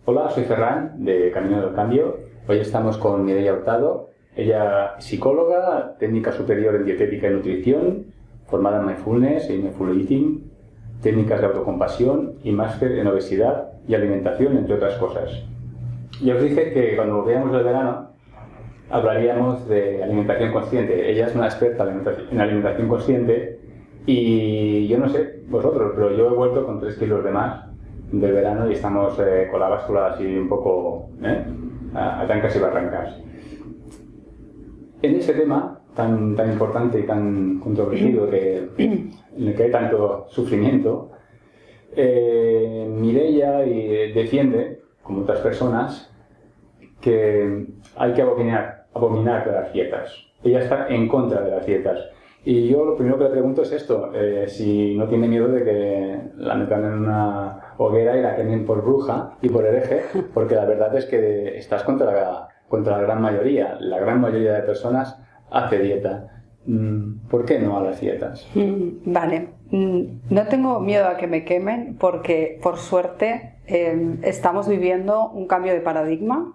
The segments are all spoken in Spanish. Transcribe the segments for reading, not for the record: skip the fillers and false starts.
Hola, soy Ferran, de Camino del Cambio. Hoy estamos con Mireia Hurtado. Ella es psicóloga, técnica superior en dietética y nutrición, formada en mindfulness y mindful eating, técnicas de autocompasión y máster en obesidad y alimentación, entre otras cosas. Y os dije que cuando volviéramos del verano hablaríamos de alimentación consciente. Ella es una experta en alimentación consciente y yo no sé vosotros, pero yo he vuelto con 3 kilos de más del verano y estamos con la báscula así un poco a trancas y barrancas. En ese tema tan importante y tan controvertido en el que hay tanto sufrimiento, Mireia defiende, como otras personas, que hay que abominar de las dietas. Ella está en contra de las dietas. Y yo lo primero que le pregunto es esto, si no tiene miedo de que la metan en una hoguera y la quemen por bruja y por hereje, porque la verdad es que estás contra la gran mayoría. La gran mayoría de personas hace dieta. ¿Por qué no a las dietas? Vale, no tengo miedo a que me quemen porque, por suerte, estamos viviendo un cambio de paradigma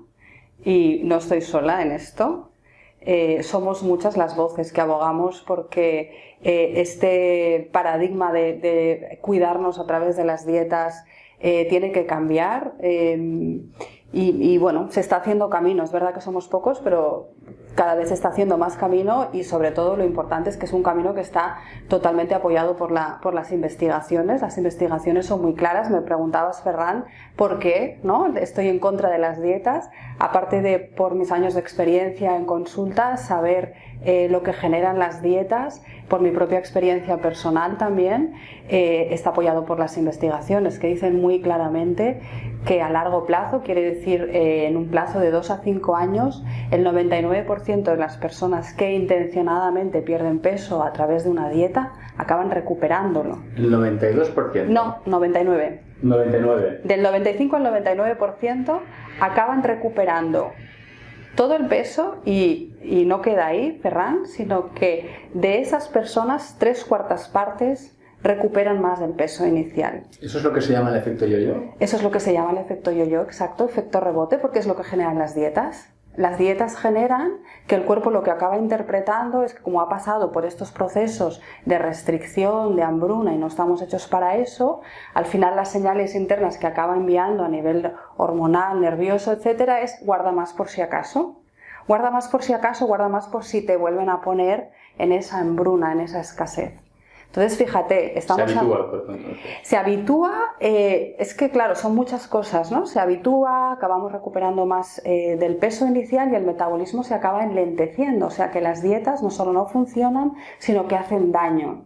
y no estoy sola en esto. Somos muchas las voces que abogamos porque este paradigma de cuidarnos a través de las dietas tiene que cambiar y bueno, se está haciendo camino. Es verdad que somos pocos, pero cada vez se está haciendo más camino y sobre todo lo importante es que es un camino que está totalmente apoyado por las investigaciones. Las investigaciones son muy claras. Me preguntabas, Ferran, ¿por qué no estoy en contra de las dietas? Aparte de por mis años de experiencia en consultas, saber lo que generan las dietas, por mi propia experiencia personal también, está apoyado por las investigaciones que dicen muy claramente que a largo plazo, quiere decir en un plazo de 2 a 5 años, el 99% de las personas que intencionadamente pierden peso a través de una dieta acaban recuperándolo. ¿El 92%? No, 99%. 99%. Del 95 al 99% acaban recuperando todo el peso y no queda ahí, Ferran, sino que de esas personas 3/4 partes recuperan más del peso inicial. ¿Eso es lo que se llama el efecto yo-yo? Eso es lo que se llama el efecto yo-yo, exacto, efecto rebote, porque es lo que generan las dietas. Las dietas generan que el cuerpo lo que acaba interpretando es que como ha pasado por estos procesos de restricción, de hambruna y no estamos hechos para eso, al final las señales internas que acaba enviando a nivel hormonal, nervioso, etcétera, es guarda más por si acaso. Guarda más por si acaso, guarda más por si te vuelven a poner en esa hambruna, en esa escasez. Entonces, fíjate, estamos... Se habitúa, es que claro, son muchas cosas, ¿no? Se habitúa, acabamos recuperando más del peso inicial y el metabolismo se acaba enlenteciendo. O sea que las dietas no solo no funcionan, sino que hacen daño.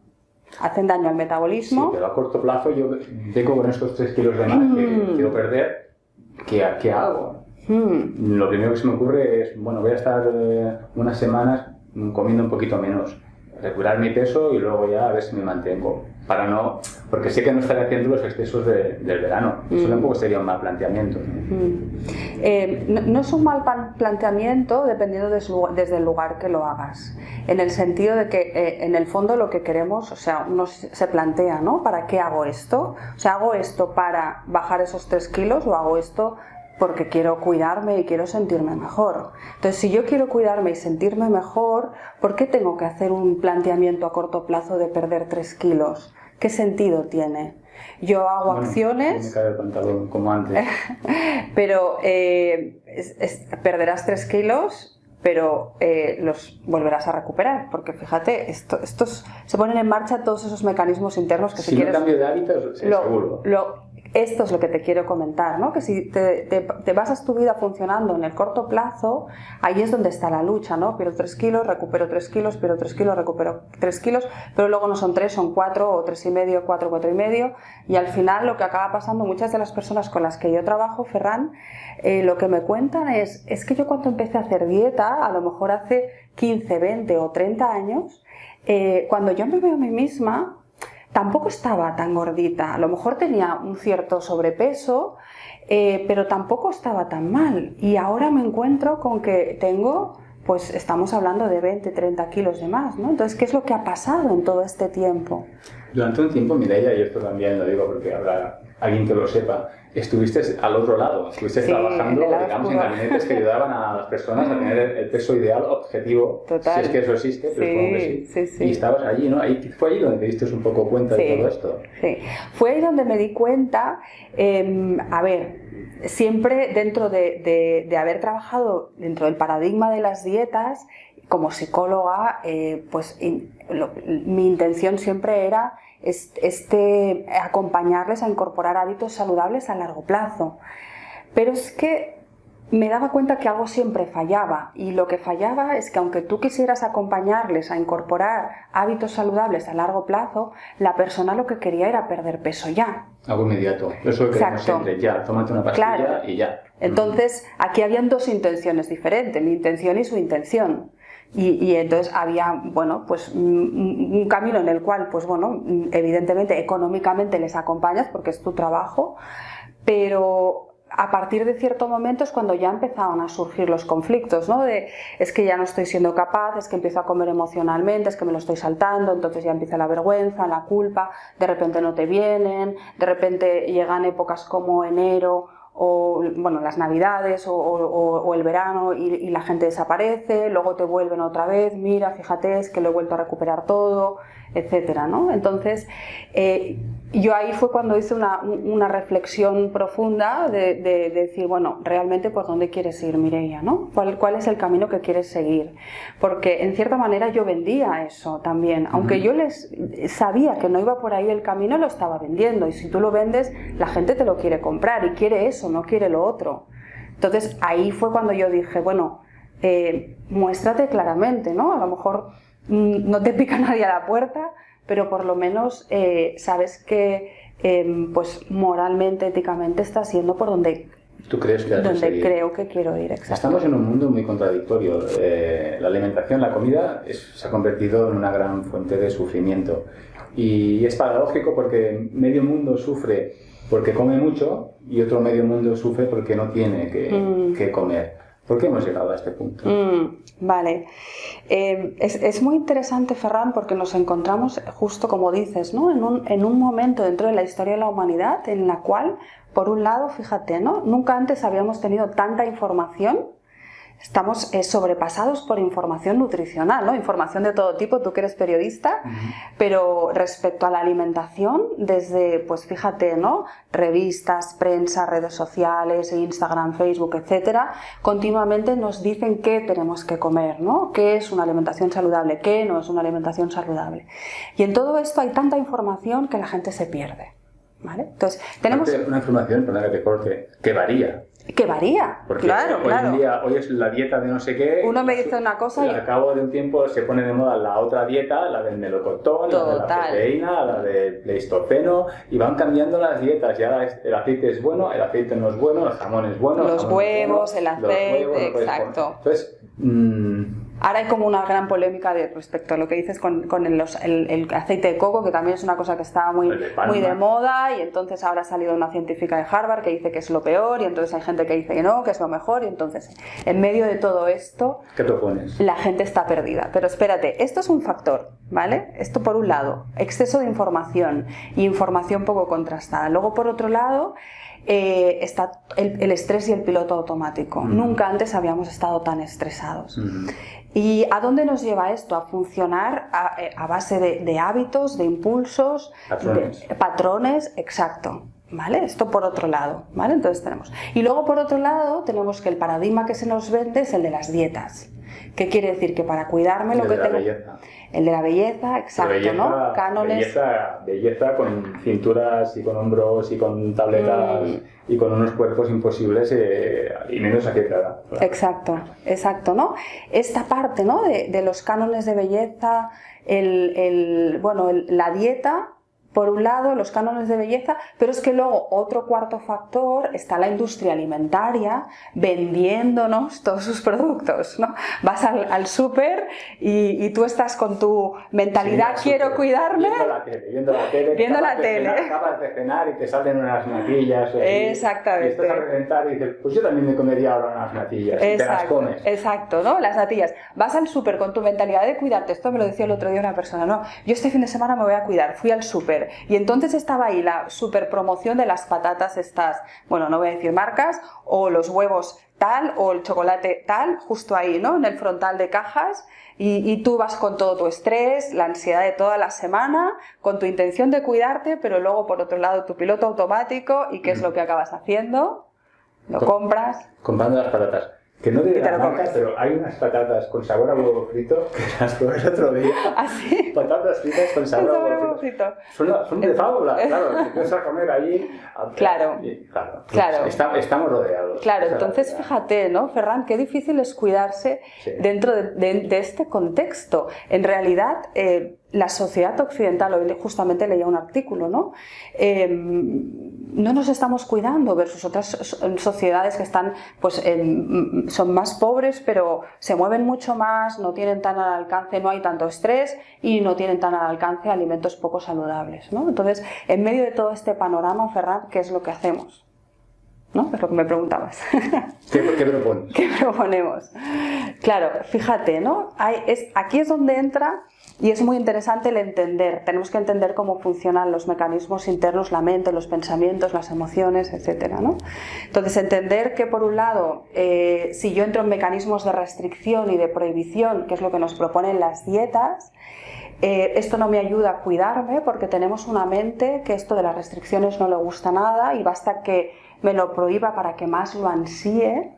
Hacen daño al metabolismo. Sí, pero a corto plazo yo tengo con estos 3 kilos de más que quiero perder, ¿qué hago? Lo primero que se me ocurre es, bueno, voy a estar unas semanas comiendo un poquito menos, recuperar mi peso y luego ya a ver si me mantengo. Para no, porque sé que no estaré haciendo los excesos del verano. Eso tampoco sería un mal planteamiento. No es un mal planteamiento dependiendo desde el lugar que lo hagas. En el sentido de que en el fondo lo que queremos, o sea, uno se plantea, ¿no? ¿Para qué hago esto? O sea, ¿hago esto para bajar esos 3 kilos o hago esto porque quiero cuidarme y quiero sentirme mejor? Entonces, si yo quiero cuidarme y sentirme mejor, ¿por qué tengo que hacer un planteamiento a corto plazo de perder 3 kilos? ¿Qué sentido tiene? Yo hago acciones... Me cae el pantalón, como antes. Pero perderás 3 kilos, pero los volverás a recuperar, porque fíjate, se ponen en marcha todos esos mecanismos internos que si quieres... cambio de hábitos, seguro. Esto es lo que te quiero comentar, ¿no? Que si te basas tu vida funcionando en el corto plazo, ahí es donde está la lucha, ¿no? Pierdo 3 kilos, recupero 3 kilos, pierdo 3 kilos, recupero 3 kilos, pero luego no son 3, son 4 o 3,5, 4, 4,5, y al final lo que acaba pasando, muchas de las personas con las que yo trabajo, Ferran, lo que me cuentan es que yo cuando empecé a hacer dieta, a lo mejor hace 15, 20 o 30 años, cuando yo me veo a mí misma, tampoco estaba tan gordita, a lo mejor tenía un cierto sobrepeso, pero tampoco estaba tan mal. Y ahora me encuentro con que tengo, pues estamos hablando de 20, 30 kilos de más, ¿no? Entonces, ¿qué es lo que ha pasado en todo este tiempo? Durante un tiempo, Mireia, y esto también lo digo porque habrá alguien que lo sepa, estuviste al otro lado, estuviste trabajando, digamos, en gabinetes que ayudaban a las personas a tener el peso ideal objetivo, total. si es que eso existe, pero supongo que sí. Y estabas allí, ¿no? Fue ahí donde te diste un poco cuenta de todo esto. Sí, fue ahí donde me di cuenta, a ver, siempre dentro de haber trabajado dentro del paradigma de las dietas, como psicóloga, pues mi intención siempre era acompañarles a incorporar hábitos saludables a largo plazo. Pero es que me daba cuenta que algo siempre fallaba, y lo que fallaba es que aunque tú quisieras acompañarles a incorporar hábitos saludables a largo plazo, la persona lo que quería era perder peso ya. Algo inmediato, eso que queremos siempre, ya, tómate una pastilla, claro. Y ya. Entonces, aquí habían dos intenciones diferentes, mi intención y su intención. Y entonces había, bueno, pues un camino en el cual, pues bueno, evidentemente económicamente les acompañas porque es tu trabajo, pero a partir de cierto momento es cuando ya empezaban a surgir los conflictos, ¿no? Es que ya no estoy siendo capaz, es que empiezo a comer emocionalmente, es que me lo estoy saltando, entonces ya empieza la vergüenza, la culpa, de repente no te vienen, de repente llegan épocas como enero, o bueno, las navidades o el verano y la gente desaparece, luego te vuelven otra vez, mira, fíjate, es que lo he vuelto a recuperar todo, etcétera, ¿no? Entonces, yo ahí fue cuando hice una reflexión profunda de decir, bueno, realmente por dónde quieres ir, Mireia, ¿no? ¿Cuál es el camino que quieres seguir? Porque en cierta manera yo vendía eso también, aunque yo sabía que no iba por ahí el camino, lo estaba vendiendo, y si tú lo vendes, la gente te lo quiere comprar y quiere eso, no quiere lo otro. Entonces ahí fue cuando yo dije, bueno, muéstrate claramente, ¿no? A lo mejor no te pica nadie a la puerta, pero por lo menos sabes que pues moralmente, éticamente estás yendo por donde tú crees que creo que quiero ir. Exacto. Estamos en un mundo muy contradictorio. La alimentación, la comida, se ha convertido en una gran fuente de sufrimiento. Y es paradójico porque medio mundo sufre porque come mucho y otro medio mundo sufre porque no tiene que comer. ¿Por qué hemos llegado a este punto? Vale. Es muy interesante, Ferran, porque nos encontramos, justo como dices, ¿no? en un momento dentro de la historia de la humanidad en la cual, por un lado, fíjate, ¿no? Nunca antes habíamos tenido tanta información. Estamos sobrepasados por información nutricional, ¿no? Información de todo tipo, tú que eres periodista, pero respecto a la alimentación, desde, pues fíjate, ¿no? Revistas, prensa, redes sociales, Instagram, Facebook, etcétera, continuamente nos dicen qué tenemos que comer, ¿no? ¿Qué es una alimentación saludable? ¿Qué no es una alimentación saludable? Y en todo esto hay tanta información que la gente se pierde, ¿vale? Entonces, tenemos una información, perdona que te corte, que varía. Que varía, porque claro, hoy es la dieta de no sé qué. Uno me dice una cosa y al cabo de un tiempo se pone de moda la otra dieta, la del melocotón, la de la proteína, la del pleistoceno, y van cambiando las dietas. Ya el aceite es bueno, el aceite no es bueno, el jamón es bueno, los huevos, el aceite, los huevos, exacto. Entonces, ahora hay como una gran polémica respecto a lo que dices con el aceite de coco, que también es una cosa que estaba muy de moda, y entonces ahora ha salido una científica de Harvard que dice que es lo peor, y entonces hay gente que dice que no, que es lo mejor, y entonces en medio de todo esto, ¿qué propones? La gente está perdida. Pero espérate, esto es un factor, ¿vale? Esto por un lado, exceso de información y información poco contrastada. Luego por otro lado, está el estrés y el piloto automático. Nunca antes habíamos estado tan estresados. ¿Y a dónde nos lleva esto? A funcionar a base de hábitos, de impulsos, patrones, exacto. ¿Vale? Esto por otro lado, ¿vale? Entonces tenemos. Y luego por otro lado tenemos que el paradigma que se nos vende es el de las dietas. ¿Qué quiere decir? Que para cuidarme lo que tengo... El de la belleza, exacto, belleza, ¿no? Cánones... Belleza con cinturas y con hombros y con tabletas y con unos cuerpos imposibles y menos aquietada. Claro. Exacto, ¿no? Esta parte, ¿no? de los cánones de belleza, la dieta... Por un lado, los cánones de belleza, pero es que luego otro cuarto factor está la industria alimentaria vendiéndonos todos sus productos, ¿no? Vas al súper y tú estás con tu mentalidad, quiero cuidarme. Viendo la tele. Acabas de cenar y te salen unas natillas. Exactamente. Y estás a reventar y dices, pues yo también me comería ahora unas natillas. Y te las comes. Exacto, ¿no? Las natillas. Vas al súper con tu mentalidad de cuidarte. Esto me lo decía el otro día una persona, ¿no? Yo este fin de semana me voy a cuidar. Fui al súper. comer. Y entonces estaba ahí la super promoción de las patatas estas, bueno, no voy a decir marcas, o los huevos tal, o el chocolate tal, justo ahí, ¿no? En el frontal de cajas. Y tú vas con todo tu estrés, la ansiedad de toda la semana, con tu intención de cuidarte, pero luego por otro lado tu piloto automático, ¿y qué es lo que acabas haciendo? Lo compras. Comprando las patatas. Que no diré Y te la lo marca, comes. pero hay unas patatas con sabor a huevo frito que las probé el otro día. ¿Ah, sí? Patatas fritas con sabor a huevo frito. Son de fábula, claro. Te empiezas a comer allí. Claro. Claro. Estamos rodeados. Claro, Esa entonces es la fíjate, ¿no, Ferran? Qué difícil es cuidarse Sí. dentro de este contexto. En realidad, la sociedad occidental, hoy justamente leía un artículo, ¿no? No nos estamos cuidando versus otras sociedades que están, pues, son más pobres, pero se mueven mucho más, no tienen tan al alcance, no hay tanto estrés y no tienen tan al alcance alimentos poco saludables, ¿no? Entonces, en medio de todo este panorama, Ferran, ¿qué es lo que hacemos? ¿No? Es lo que me preguntabas. ¿Qué propones? ¿Qué proponemos? Claro, fíjate, ¿no? Aquí es donde entra, y es muy interesante el entender. Tenemos que entender cómo funcionan los mecanismos internos, la mente, los pensamientos, las emociones, etcétera, ¿no? Entonces, entender que, por un lado, si yo entro en mecanismos de restricción y de prohibición, que es lo que nos proponen las dietas, esto no me ayuda a cuidarme porque tenemos una mente que esto de las restricciones no le gusta nada y basta que me lo prohíba para que más lo ansíe.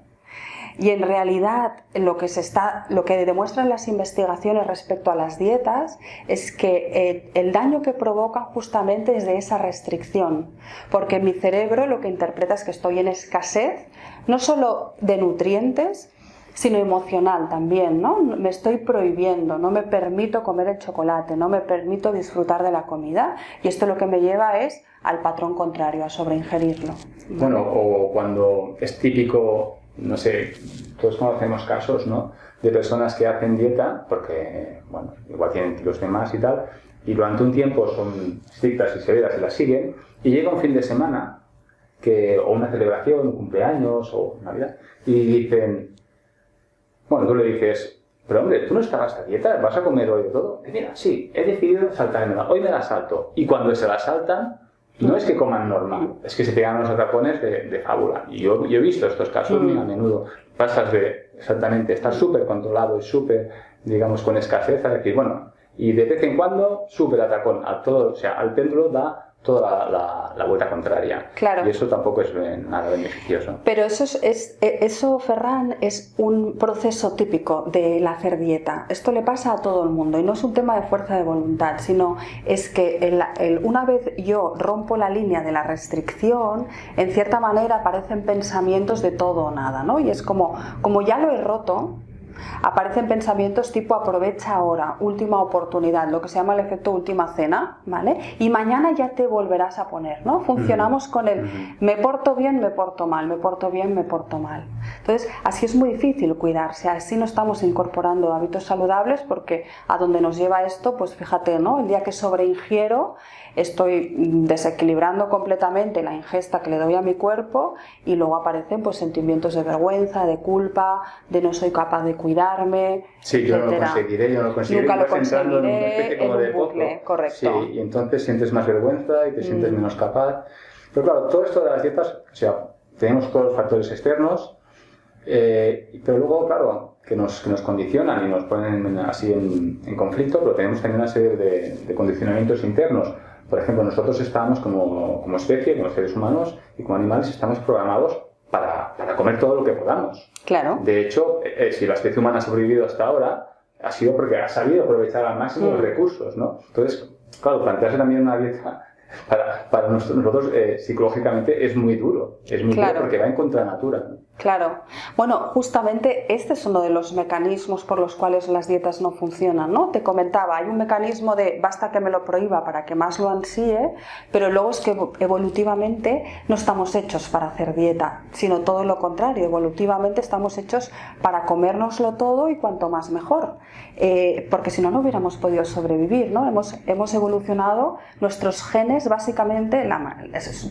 Y en realidad lo que demuestran las investigaciones respecto a las dietas es que el daño que provocan justamente es de esa restricción, porque mi cerebro lo que interpreta es que estoy en escasez, no solo de nutrientes, sino emocional también, ¿no? Me estoy prohibiendo, no me permito comer el chocolate, no me permito disfrutar de la comida, y esto lo que me lleva es al patrón contrario, a sobreingerirlo. Bueno, o cuando es típico, no sé, todos conocemos casos, ¿no?, de personas que hacen dieta porque, bueno, igual tienen kilos de más y tal, y durante un tiempo son estrictas y severas y las siguen, y llega un fin de semana, o una celebración, un cumpleaños o Navidad, y dicen, bueno, tú le dices, pero hombre, tú no estabas a dieta, ¿vas a comer hoy de todo? Y mira, sí, he decidido saltármela, hoy me la salto. Y cuando se la saltan, no es que coman normal, es que se pegan unos atracones de fábula. Y yo he visto estos casos muy a menudo. Pasas de exactamente estar súper controlado y súper, digamos, con escasez a decir, bueno, y de vez en cuando súper atracón, o sea, al péndulo da toda la vuelta contraria. Claro. Y eso tampoco es nada beneficioso. Pero eso, Ferran, es un proceso típico del hacer dieta. Esto le pasa a todo el mundo y no es un tema de fuerza de voluntad, sino es que una vez yo rompo la línea de la restricción, en cierta manera aparecen pensamientos de todo o nada, ¿no? Y es como ya lo he roto, aparecen pensamientos tipo aprovecha ahora, última oportunidad, lo que se llama el efecto última cena, ¿vale? Y mañana ya te volverás a poner, ¿no? Funcionamos con el me porto bien, me porto mal, me porto bien, me porto mal. Entonces, así es muy difícil cuidarse, así no estamos incorporando hábitos saludables porque a donde nos lleva esto, pues fíjate, ¿no? El día que sobreingiero, estoy desequilibrando completamente la ingesta que le doy a mi cuerpo y luego aparecen pues sentimientos de vergüenza, de culpa, de no soy capaz de cuidarme, sí, yo no lo conseguiré, nunca lo conseguiré, en un bucle, correcto. Sí, y entonces sientes más vergüenza y te sientes menos capaz. Pero claro, todo esto de las dietas, o sea, tenemos todos los factores externos, pero luego, claro, que nos condicionan y nos ponen así en conflicto, pero tenemos también una serie de condicionamientos internos. Por ejemplo, nosotros estamos como especie, como seres humanos y como animales, estamos programados para comer todo lo que podamos. Claro. De hecho, si la especie humana ha sobrevivido hasta ahora, ha sido porque ha sabido aprovechar al máximo los recursos, ¿no? Entonces, claro, plantearse también una dieta para nosotros psicológicamente es muy duro. Es muy duro porque va en contra de natura, ¿no? Claro. Bueno, justamente este es uno de los mecanismos por los cuales las dietas no funcionan, ¿no? Te comentaba, hay un mecanismo de basta que me lo prohíba para que más lo ansíe, pero luego es que evolutivamente no estamos hechos para hacer dieta, sino todo lo contrario, evolutivamente estamos hechos para comérnoslo todo y cuanto más mejor, porque si no, no hubiéramos podido sobrevivir, ¿no? Hemos evolucionado, nuestros genes básicamente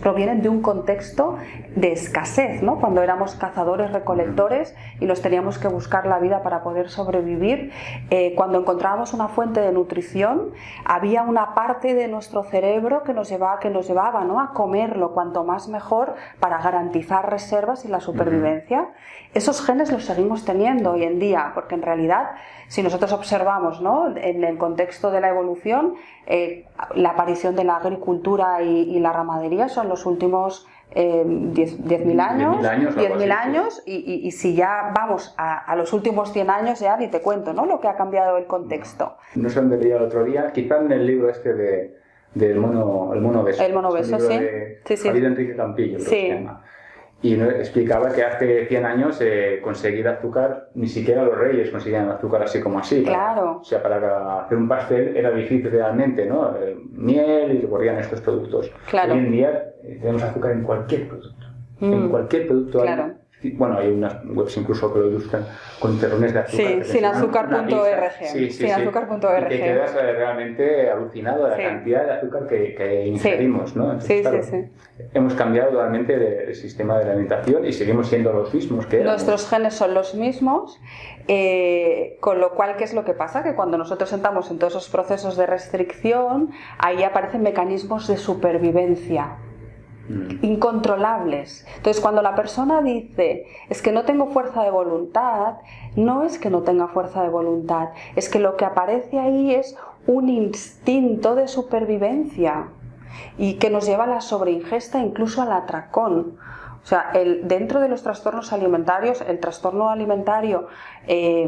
provienen de un contexto de escasez, ¿no? Cuando éramos cazadores cazadores-recolectores y nos teníamos que buscar la vida para poder sobrevivir. Cuando encontrábamos una fuente de nutrición, había una parte de nuestro cerebro que nos llevaba, ¿no?, a comerlo cuanto más mejor para garantizar reservas y la supervivencia. Esos genes los seguimos teniendo hoy en día, porque en realidad, si nosotros observamos, ¿no?, en el contexto de la evolución, la aparición de la agricultura y la ramadería son los últimos 10.000 años, y si ya vamos a los últimos 100 años, ya ni te cuento, ¿no?, lo que ha cambiado el contexto. No sé dónde leía el otro día, quizá en el libro este del mono obeso. El mono obeso, sí. Javier Enrique Campillo, creo que se llama. Y explicaba que hace 100 años conseguir azúcar, ni siquiera los reyes conseguían azúcar así como así. Claro. O sea, para hacer un pastel era difícil realmente, ¿no? Miel y se corrían estos productos. Claro. Hoy en día tenemos azúcar en cualquier producto. En cualquier producto claro. Bueno, hay unas webs incluso que lo ilustran con terrones de azúcar. Sí, sinazúcar.org. Sinazúcar.org. Y te quedas realmente alucinado de la cantidad de azúcar que ingerimos, ¿no? Entonces, claro, hemos cambiado totalmente el sistema de la alimentación y seguimos siendo los mismos que éramos. Nuestros genes son los mismos, con lo cual, ¿qué es lo que pasa? Que cuando nosotros entramos en todos esos procesos de restricción, ahí aparecen mecanismos de supervivencia incontrolables. Entonces, cuando la persona dice es que no tengo fuerza de voluntad, no es que no tenga fuerza de voluntad, es que lo que aparece ahí es un instinto de supervivencia y que nos lleva a la sobreingesta, incluso al atracón. O sea, dentro de los trastornos alimentarios, el trastorno alimentario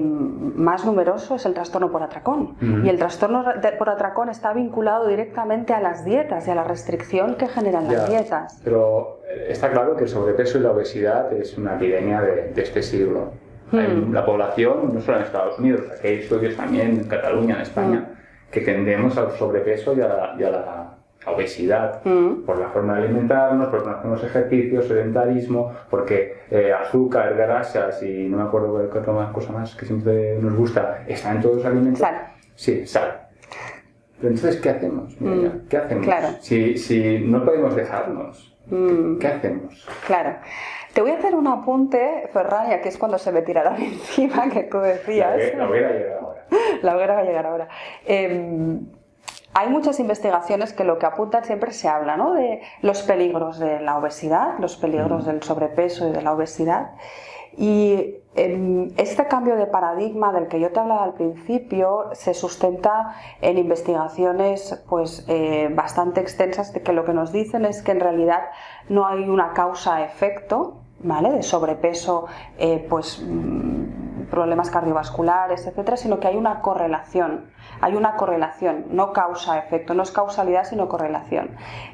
más numeroso es el trastorno por atracón. Y el trastorno por atracón está vinculado directamente a las dietas y a la restricción que generan las dietas. Pero está claro que el sobrepeso y la obesidad es una epidemia de este siglo. La población, no solo en Estados Unidos, aquí hay estudios también en Cataluña, en España, que tendemos al sobrepeso y a la obesidad, por la forma de alimentarnos, porque no hacemos ejercicio, sedentarismo, porque azúcar, grasas y no me acuerdo qué otra cosa más que siempre nos gusta, está en todos los alimentos. Sal. Sí, sal. Pero entonces, ¿qué hacemos? Mira, ¿qué hacemos? Claro. Si no podemos dejarnos, ¿qué hacemos? Claro. Te voy a hacer un apunte, Ferran, ya que es cuando se me tirará encima, que tú decías. La hoguera llega ahora. La hoguera va a llegar ahora. Hay muchas investigaciones que lo que apuntan, siempre se habla, ¿no?, de los peligros de la obesidad, los peligros del sobrepeso y de la obesidad. Y este cambio de paradigma del que yo te hablaba al principio se sustenta en investigaciones pues, bastante extensas, de que lo que nos dicen es que en realidad no hay una causa-efecto, ¿vale?, de sobrepeso, problemas cardiovasculares, etcétera, sino que hay una correlación. Hay una correlación, no causa-efecto, no es causalidad, sino correlación.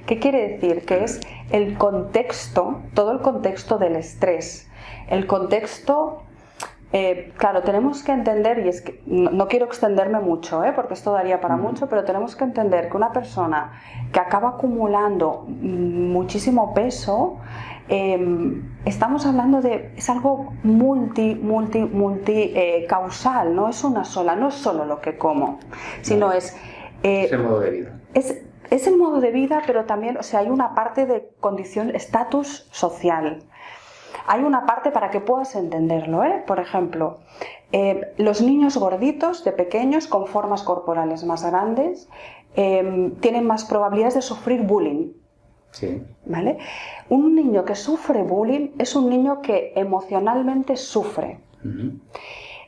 ¿Qué quiere decir? Que es el contexto, todo el contexto del estrés. El contexto, claro, tenemos que entender, y es que no quiero extenderme mucho, porque esto daría para mucho, pero tenemos que entender que una persona que acaba acumulando muchísimo peso, estamos hablando de, es algo multi causal, no es una sola, no es solo lo que como, sino es el modo de vida. Es el modo de vida, pero también, o sea, hay una parte de condición, estatus social. Hay una parte para que puedas entenderlo, por ejemplo, los niños gorditos de pequeños con formas corporales más grandes tienen más probabilidades de sufrir bullying. Sí. ¿Vale? Un niño que sufre bullying es un niño que emocionalmente sufre.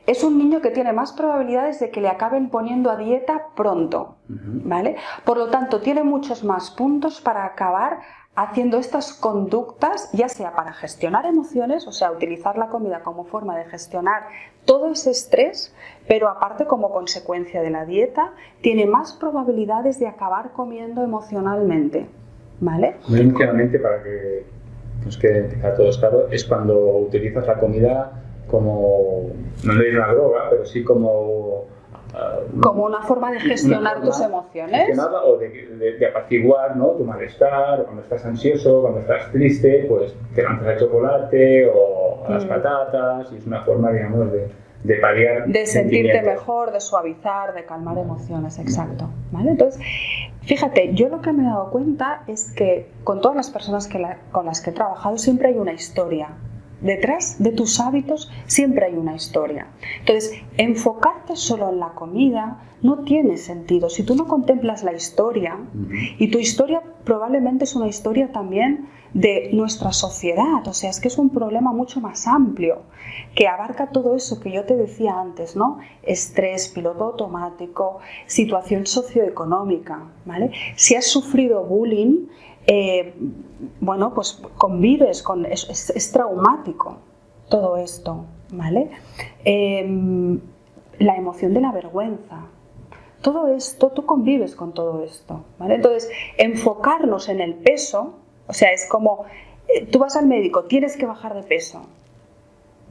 Es un niño que tiene más probabilidades de que le acaben poniendo a dieta pronto, ¿vale? Por lo tanto, tiene muchos más puntos para acabar haciendo estas conductas, ya sea para gestionar emociones, o sea, utilizar la comida como forma de gestionar todo ese estrés, pero aparte como consecuencia de la dieta, tiene más probabilidades de acabar comiendo emocionalmente, ¿vale? Emocionalmente, para que nos quede a todos claro, es cuando utilizas la comida como, no le digo una droga, pero sí como una forma de gestionar tus emociones. O de apaciguar, ¿no?, tu malestar, cuando estás ansioso, cuando estás triste, pues te lanzas al chocolate o a las patatas, y es una forma, digamos, de paliar de sentirte mejor, de suavizar, de calmar emociones, exacto, ¿vale? Entonces, fíjate, yo lo que me he dado cuenta es que con todas las personas con las que he trabajado siempre hay una historia, Detrás de tus hábitos siempre hay una historia. Entonces, enfocarte solo en la comida no tiene sentido. Si tú no contemplas la historia, y tu historia probablemente es una historia también de nuestra sociedad, o sea, es que es un problema mucho más amplio, que abarca todo eso que yo te decía antes, ¿no? Estrés, piloto automático, situación socioeconómica, ¿vale? Si has sufrido bullying, bueno, pues convives con... Es traumático todo esto, ¿vale? La emoción de la vergüenza. Todo esto, tú convives con todo esto, ¿vale? Entonces, enfocarnos en el peso, o sea, es como, tú vas al médico, tienes que bajar de peso.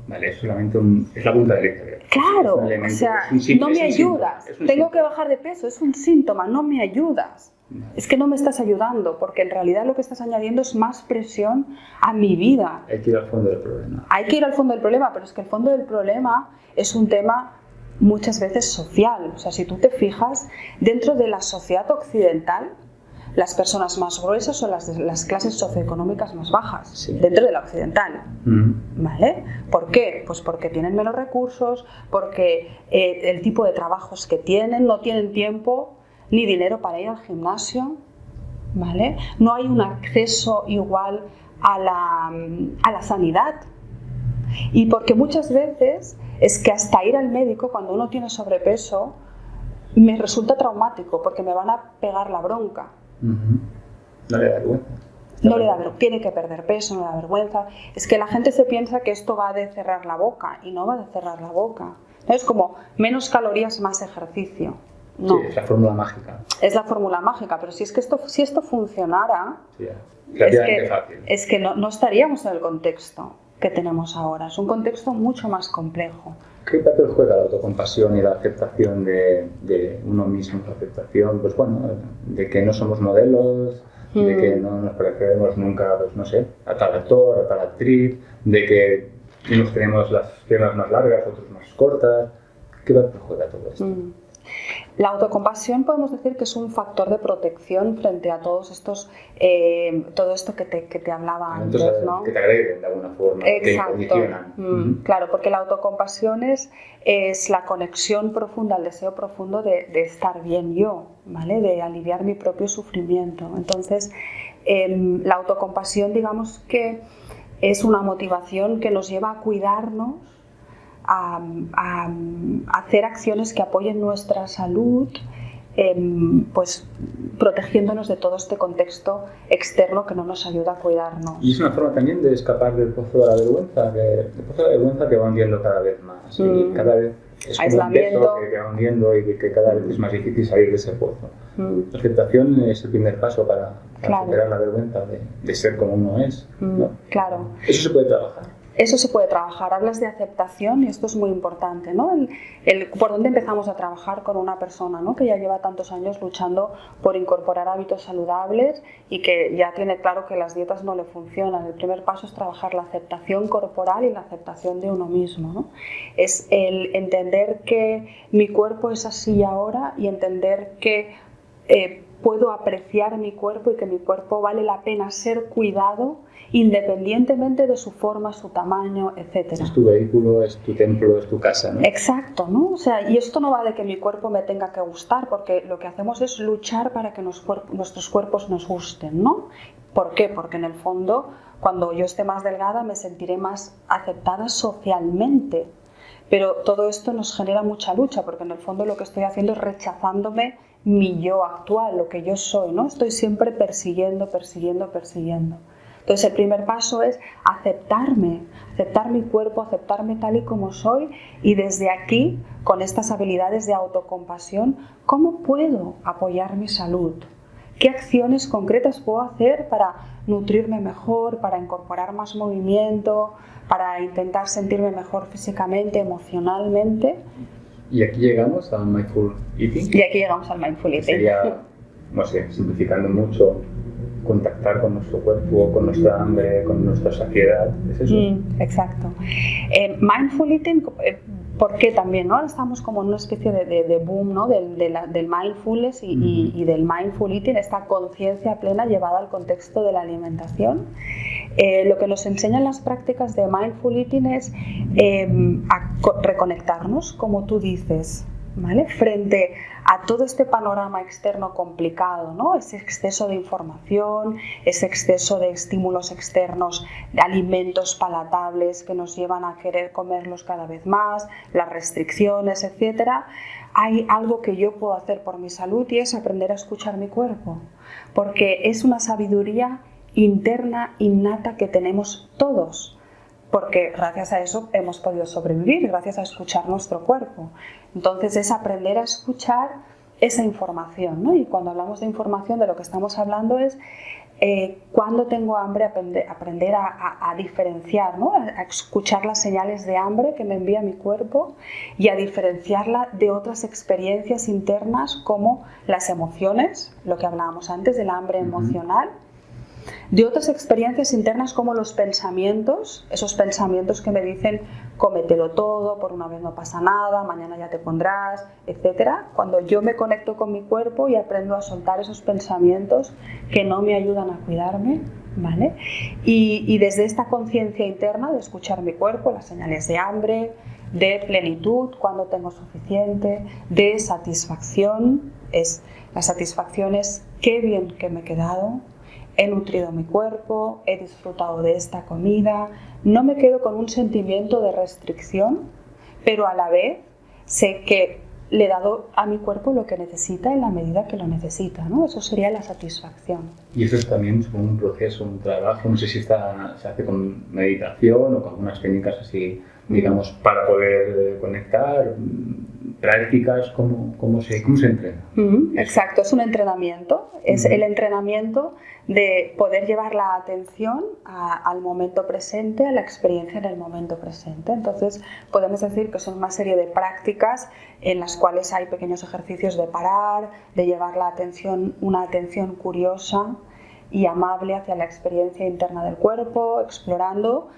Vale, es solamente es la punta del iceberg. Claro, o sea, no me ayudas, tengo que bajar de peso, es un síntoma, no me ayudas. Es que no me estás ayudando, porque en realidad lo que estás añadiendo es más presión a mi vida. Hay que ir al fondo del problema. Hay que ir al fondo del problema, pero es que el fondo del problema es un tema muchas veces social. O sea, si tú te fijas, dentro de la sociedad occidental, las personas más gruesas son las clases socioeconómicas más bajas, sí, dentro de la occidental. ¿Vale? ¿Por qué? Pues porque tienen menos recursos, porque el tipo de trabajos que tienen, no tienen tiempo ni dinero para ir al gimnasio, ¿vale? No hay un acceso igual a la sanidad. Y porque muchas veces es que hasta ir al médico cuando uno tiene sobrepeso me resulta traumático porque me van a pegar la bronca. No le da vergüenza. No le da vergüenza, tiene que perder peso, no le da vergüenza. Es que la gente se piensa que esto va de cerrar la boca y no va de cerrar la boca. Es como menos calorías, más ejercicio. No. Sí, es la fórmula mágica. Es la fórmula mágica, pero si esto funcionara, sí, es que no estaríamos en el contexto que tenemos ahora. Es un contexto mucho más complejo. ¿Qué papel juega la autocompasión y la aceptación de uno mismo? La aceptación, pues bueno, de que no somos modelos, de que no nos pareceremos nunca, pues no sé, a tal actor, a tal actriz, de que unos tenemos las piernas más largas, otros más cortas. ¿Qué papel juega todo esto? La autocompasión podemos decir que es un factor de protección frente a todos estos, todo esto que te hablaba antes, ¿no? Que te agreden de alguna forma, exacto, que condicionan. Claro, porque la autocompasión es la conexión profunda, el deseo profundo de estar bien yo, ¿vale? De aliviar mi propio sufrimiento. Entonces, la autocompasión, digamos que es una motivación que nos lleva a cuidarnos, a hacer acciones que apoyen nuestra salud, pues protegiéndonos de todo este contexto externo que no nos ayuda a cuidarnos. Y es una forma también de escapar del pozo de la vergüenza, que va hundiendo cada vez más. Y cada vez es como un peso que va hundiendo y que cada vez es más difícil salir de ese pozo. La aceptación es el primer paso para superar la vergüenza de ser como uno es, ¿no? Claro. Eso se puede trabajar. Eso se puede trabajar. Hablas de aceptación y esto es muy importante, ¿no? ¿Por dónde empezamos a trabajar con una persona, ¿no? Que ya lleva tantos años luchando por incorporar hábitos saludables y que ya tiene claro que las dietas no le funcionan? El primer paso es trabajar la aceptación corporal y la aceptación de uno mismo, ¿no? Es el entender que mi cuerpo es así ahora y entender que puedo apreciar mi cuerpo y que mi cuerpo vale la pena ser cuidado independientemente de su forma, su tamaño, etc. Es tu vehículo, es tu templo, es tu casa, ¿no? Exacto, ¿no? O sea, y esto no va de que mi cuerpo me tenga que gustar, porque lo que hacemos es luchar para que nuestros cuerpos nos gusten, ¿no? ¿Por qué? Porque en el fondo, cuando yo esté más delgada, me sentiré más aceptada socialmente. Pero todo esto nos genera mucha lucha, porque en el fondo lo que estoy haciendo es rechazándome mi yo actual, lo que yo soy, ¿no? Estoy siempre persiguiendo. Entonces el primer paso es aceptarme, aceptar mi cuerpo, aceptarme tal y como soy, y desde aquí, con estas habilidades de autocompasión, ¿cómo puedo apoyar mi salud? ¿Qué acciones concretas puedo hacer para nutrirme mejor, para incorporar más movimiento, para intentar sentirme mejor físicamente, emocionalmente? Y aquí llegamos al Mindful Eating. Sería, no sé, simplificando mucho, contactar con nuestro cuerpo, con nuestra hambre, con nuestra saciedad. ¿Es eso? Exacto. Mindful Eating, ¿por qué también? ¿No? Estamos como en una especie de boom, ¿no? del mindfulness y del mindful eating, esta conciencia plena llevada al contexto de la alimentación. Lo que nos enseñan las prácticas de Mindful Eating es reconectarnos, como tú dices, ¿vale? Frente a todo este panorama externo complicado, ¿no? Ese exceso de información, ese exceso de estímulos externos, de alimentos palatables que nos llevan a querer comerlos cada vez más, las restricciones, etcétera. Hay algo que yo puedo hacer por mi salud y es aprender a escuchar mi cuerpo, porque es una sabiduría interna, innata que tenemos todos, porque gracias a eso hemos podido sobrevivir, gracias a escuchar nuestro cuerpo. Entonces es aprender a escuchar esa información, ¿no? Y cuando hablamos de información, de lo que estamos hablando es cuando tengo hambre, aprender a diferenciar, ¿no? A escuchar las señales de hambre que me envía mi cuerpo y a diferenciarla de otras experiencias internas como las emociones, lo que hablábamos antes del hambre emocional, de otras experiencias internas como los pensamientos, esos pensamientos que me dicen cómetelo todo, por una vez no pasa nada, mañana ya te pondrás, etcétera. Cuando yo me conecto con mi cuerpo y aprendo a soltar esos pensamientos que no me ayudan a cuidarme, ¿vale? Y desde esta conciencia interna de escuchar mi cuerpo, las señales de hambre, de plenitud, cuando tengo suficiente, de satisfacción, la satisfacción es qué bien que me he quedado, he nutrido mi cuerpo, he disfrutado de esta comida, no me quedo con un sentimiento de restricción, pero a la vez sé que le he dado a mi cuerpo lo que necesita en la medida que lo necesita, ¿no? Eso sería la satisfacción. Y eso es también como un proceso, un trabajo, no sé si se hace con meditación o con algunas técnicas así, digamos, para poder conectar, prácticas, ¿cómo se entrena? Exacto, es un entrenamiento, es el entrenamiento de poder llevar la atención al momento presente, a la experiencia en el momento presente. Entonces podemos decir que son una serie de prácticas en las cuales hay pequeños ejercicios de parar, de llevar la atención, una atención curiosa y amable hacia la experiencia interna del cuerpo, explorando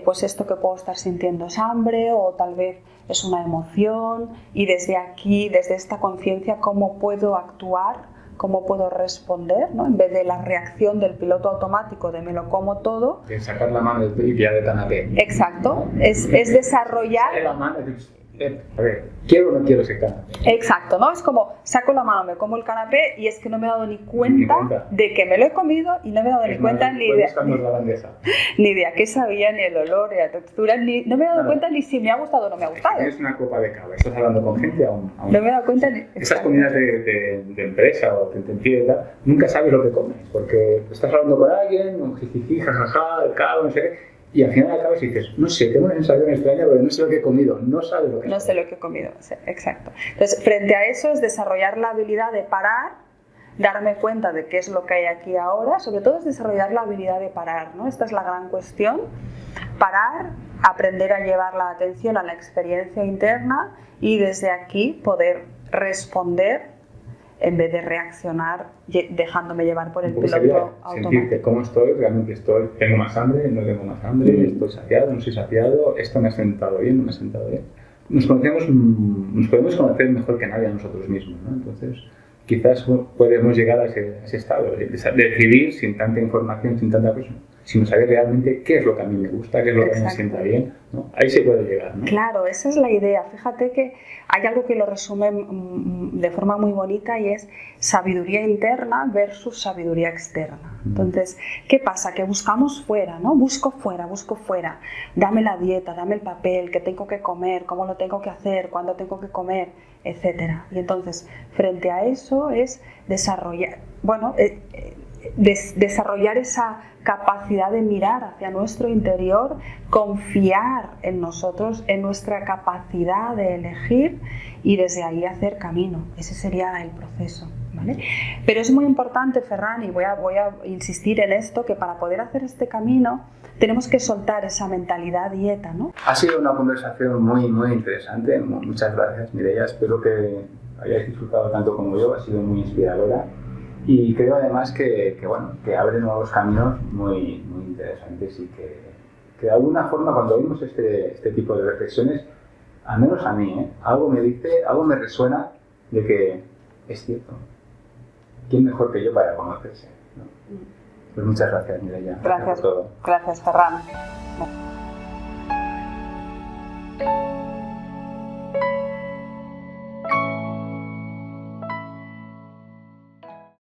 pues esto que puedo estar sintiendo es hambre o tal vez es una emoción, y desde aquí, desde esta conciencia, cómo puedo actuar, cómo puedo responder, ¿no? En vez de la reacción del piloto automático de me lo como todo. De sacar la mano y pillar de canapé. Exacto, es desarrollar... La mano, a ver, ¿quiero o no quiero ese canapé? Exacto, ¿no? Es como, saco la mano, me como el canapé y es que no me he dado ni cuenta de que me lo he comido y no me he dado ni cuenta ni de a qué sabía, ni el olor, ni la textura, no me he dado cuenta ni si me ha gustado o no me ha gustado. Es una copa de cava, estás hablando con gente aún. No me he dado cuenta ni... Esas comidas de empresa o tentempié y tal, nunca sabes lo que comes, porque estás hablando con alguien, un jijiji, jajaja, el cabo, no sé qué. Y al final acabas y dices, no sé, tengo una sensación extraña porque no sé lo que he comido, no sabes lo que he comido. No sé lo que he comido, sí, exacto. Entonces, frente a eso es desarrollar la habilidad de parar, darme cuenta de qué es lo que hay aquí ahora, sobre todo es desarrollar la habilidad de parar, ¿no? Esta es la gran cuestión, parar, aprender a llevar la atención a la experiencia interna y desde aquí poder responder en vez de reaccionar dejándome llevar por el piloto automático. Sentirte cómo estoy, realmente estoy, tengo más hambre, no tengo más hambre, estoy saciado, no estoy saciado, esto me ha sentado bien, no me ha sentado bien. Nos podemos conocer mejor que nadie a nosotros mismos, ¿no? Entonces, quizás podemos llegar a ese estado de decidir sin tanta información, sin tanta cosa, sino saber realmente qué es lo que a mí me gusta, qué es lo que me sienta bien, ¿no? Ahí se puede llegar, ¿no? Claro, esa es la idea. Fíjate que hay algo que lo resume de forma muy bonita y es sabiduría interna versus sabiduría externa. Entonces, ¿qué pasa? Que buscamos fuera, ¿no? Busco fuera. Dame la dieta, dame el papel, qué tengo que comer, cómo lo tengo que hacer, cuándo tengo que comer, etcétera. Y entonces, frente a eso es desarrollar, desarrollar esa capacidad de mirar hacia nuestro interior, confiar en nosotros, en nuestra capacidad de elegir y desde ahí hacer camino. Ese sería el proceso, ¿vale? Pero es muy importante, Ferran, y voy a insistir en esto, que para poder hacer este camino tenemos que soltar esa mentalidad dieta, ¿no? Ha sido una conversación muy, muy interesante. Muchas gracias, Mireia. Espero que hayáis disfrutado tanto como yo. Ha sido muy inspiradora. Y creo además que abre nuevos caminos muy, muy interesantes y que de alguna forma cuando oímos este tipo de reflexiones, al menos a mí, algo me resuena de que es cierto. ¿Quién mejor que yo para conocerse, ¿no? Pues muchas gracias, Mireia. Gracias por todo. Gracias, Ferran.